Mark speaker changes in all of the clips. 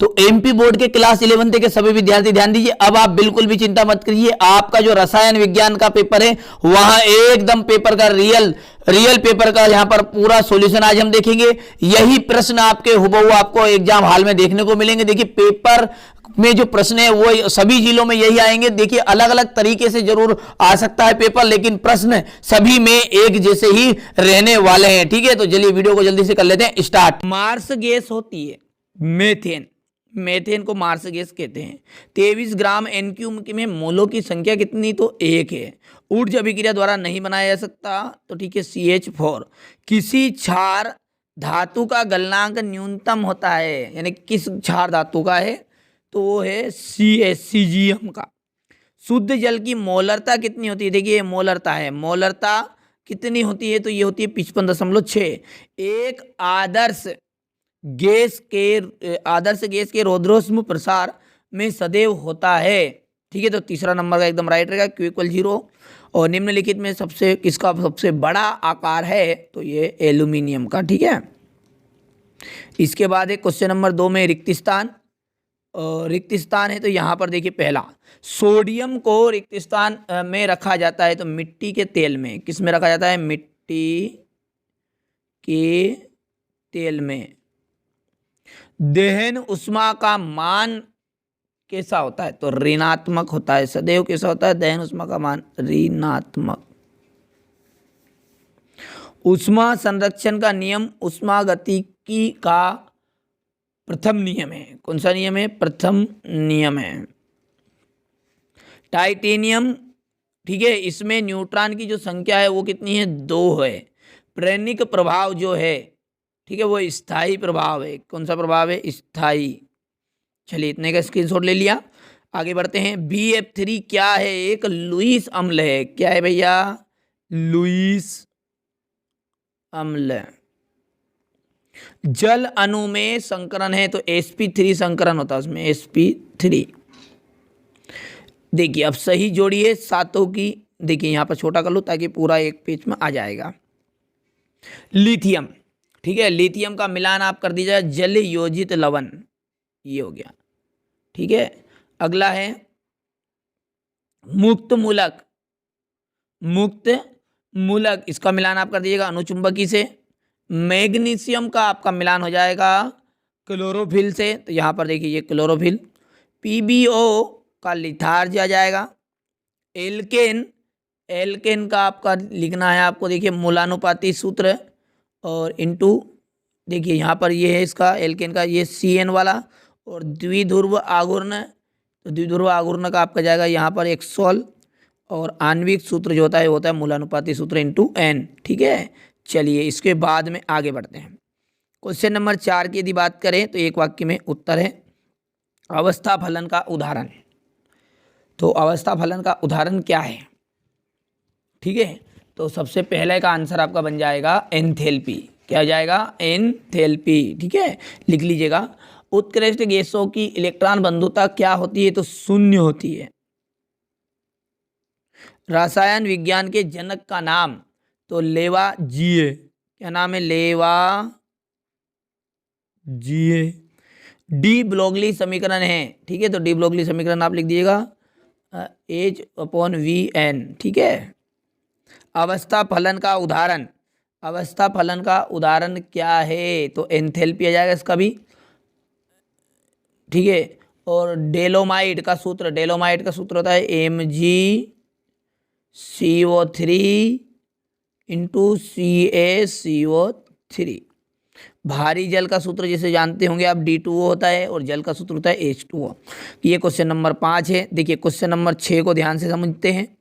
Speaker 1: तो MP board के class 11th के सभी विद्यार्थी ध्यान दीजिए। अब आप बिल्कुल भी चिंता मत करिए, आपका जो रसायन विज्ञान का पेपर है वहां एकदम पेपर का रियल पेपर का यहां पर पूरा सॉल्यूशन आज हम देखेंगे। यही प्रश्न आपके हुबहू आपको एग्जाम हॉल में देखने को मिलेंगे। देखिए पेपर में जो प्रश्न है वो सभी जिलों में यही आएंगे। देखिए अलग अलग तरीके से जरूर आ सकता है पेपर, लेकिन प्रश्न सभी में एक जैसे ही रहने वाले हैं। ठीक है, तो चलिए वीडियो को जल्दी से कर लेते हैं स्टार्ट। मार्स गैस होती है मेथेन, मेथेन को मार्स गैस कहते हैं। 23 ग्राम एनक्यू में मोलों की संख्या कितनी, तो 1 है। ऊर्जा अभिक्रिया द्वारा नहीं बनाया जा सकता, तो ठीक है CH4। किसी क्षार धातु का गलनांक न्यूनतम होता है, यानी किस क्षार धातु का है, तो वो है CgM का। शुद्ध जल की मोलरता कितनी होती है, देखिए मोलरता है, मोलरता कितनी होती है, तो ये होती है 55.6। एक आदर्श गैस के रौद्रोष्म प्रसार में सदैव होता है। ठीक है, तो तीसरा नंबर का एकदम राइट रहेगा, Q = 0। और निम्नलिखित में किसका सबसे बड़ा आकार है, तो ये एल्यूमिनियम का। ठीक है, इसके बाद है क्वेश्चन नंबर 2 में रिक्त स्थान। रिक्त स्थान है तो यहाँ पर देखिए पहला, सोडियम को रिक्त स्थान में रखा जाता है तो मिट्टी के तेल में। किस में रखा जाता है, मिट्टी के तेल में। दहन उष्मा का मान कैसा होता है, तो ऋणात्मक होता है। सदैव कैसा होता है, दहन उष्मा का मान ऋणात्मक। उष्मा संरक्षण का नियम उष्मागतिकी का प्रथम नियम है। कौन सा नियम है, प्रथम नियम है। टाइटेनियम, ठीक है, इसमें न्यूट्रॉन की जो संख्या है वो कितनी है, 2 है। प्रेरणिक प्रभाव जो है, ठीक है, वो स्थायी प्रभाव है। कौन सा प्रभाव है, स्थायी। चलिए इतने का स्क्रीनशॉट ले लिया, आगे बढ़ते हैं। BF3 क्या है, एक लुईस अम्ल है। क्या है भैया, लुईस अम्ल। जल अणु में संकरण है तो sp3 संकरण होता है उसमें, sp3। देखिए अब सही जोड़िए सातों की। देखिए यहाँ पर छोटा कर लो ताकि पूरा एक पेज में आ जाएगा। लिथियम, ठीक है, लिथियम का मिलान आप कर दीजिए जल योजित लवण, ये हो गया। ठीक है, अगला है मुक्त मूलक। मुक्त मूलक, इसका मिलान आप कर दीजिएगा अणुचुंबकी से। मैग्नीशियम का आपका मिलान हो जाएगा क्लोरोफिल से, तो यहाँ पर देखिए ये क्लोरोफिल। PbO का लिथार्ज आ जाएगा। एल्केन का आपका लिखना है आपको, देखिए मूलानुपाती सूत्र और इनटू, देखिए यहाँ पर ये है इसका एल्केन का, ये CN वाला। और द्विध्रुव आघूर्ण, तो द्विध्रुव आघूर्ण का आपका जाएगा यहाँ पर 116। और आणविक सूत्र जो होता है वो होता है मूलानुपाती सूत्र इनटू N। ठीक है, चलिए इसके बाद में आगे बढ़ते हैं। क्वेश्चन नंबर 4 की यदि बात करें तो एक वाक्य में उत्तर है अवस्था फलन का उदाहरण। तो अवस्था फलन का उदाहरण क्या है, ठीक है, तो सबसे पहले का आंसर आपका बन जाएगा एंथैल्पी। क्या हो जाएगा, एंथैल्पी। ठीक है, लिख लीजिएगा। उत्कृष्ट गैसों की इलेक्ट्रॉन बंधुता क्या होती है, तो 0 होती है। रसायन विज्ञान के जनक का नाम, तो लेवाजिए। क्या नाम है, लेवाजिए। डी ब्रोगली समीकरण है, ठीक है, तो डी ब्रोगली समीकरण आप लिख दीजिएगा H/VN। ठीक है, अवस्था फलन का उदाहरण, अवस्था फलन का उदाहरण क्या है, तो एंथैल्पी आ जाएगा इसका भी। ठीक है, और डेलोमाइट का सूत्र, डेलोमाइट का सूत्र होता है MgCO3 इंटू CaCO3। भारी जल का सूत्र जिसे जानते होंगे आप D2O होता है, और जल का सूत्र होता है H2O। ये क्वेश्चन नंबर 5 है। देखिए क्वेश्चन नंबर 6 को ध्यान से समझते हैं।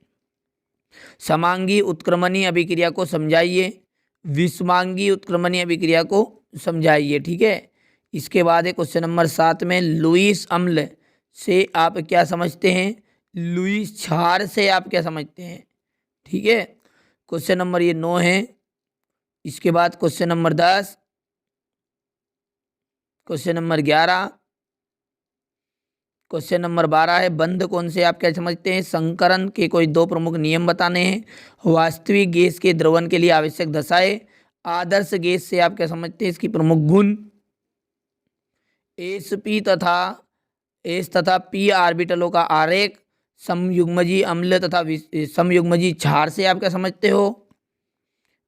Speaker 1: समांगी उत्क्रमणीय अभिक्रिया को समझाइए, विषमांगी उत्क्रमणीय अभिक्रिया को समझाइए। ठीक है, इसके बाद है क्वेश्चन नंबर 7 में लुईस अम्ल से आप क्या समझते हैं, लुईस क्षार से आप क्या समझते हैं। ठीक है, क्वेश्चन नंबर ये 9 है। इसके बाद question number 10, question number 11, question number 12 है बंध कौन से आप क्या समझते हैं, संकरण के कोई 2 प्रमुख नियम बताने हैं, वास्तविक गैस के द्रवण के लिए आवश्यक दशाएं, आदर्श गैस से आप क्या समझते हैं इसकी प्रमुख गुण, एस तथा पी ऑर्बिटलों का आरेख, समयुग्मजी अम्ल तथा समयुग्मजी क्षार से आप क्या समझते हो।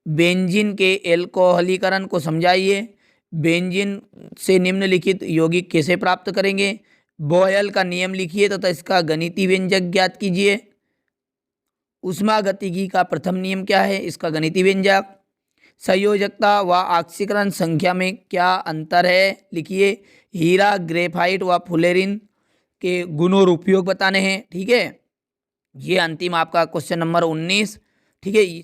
Speaker 1: बेंजीन के एल्कोहलीकरण को समझाइए। बेंजीन से निम्नलिखित यौगिक कैसे प्राप्त करेंगे। बॉयल का नियम लिखिए तथा इसका गणितीय व्यंजक ज्ञात कीजिए। ऊष्मागतिकी का प्रथम नियम क्या है, इसका गणितीय व्यंजक। संयोजकता व ऑक्सीकरण संख्या में क्या अंतर है, लिखिए। हीरा, ग्रेफाइट व फुलेरिन के गुण और उपयोग बताने हैं। ठीक है, ये अंतिम आपका क्वेश्चन नंबर 19। ठीक है।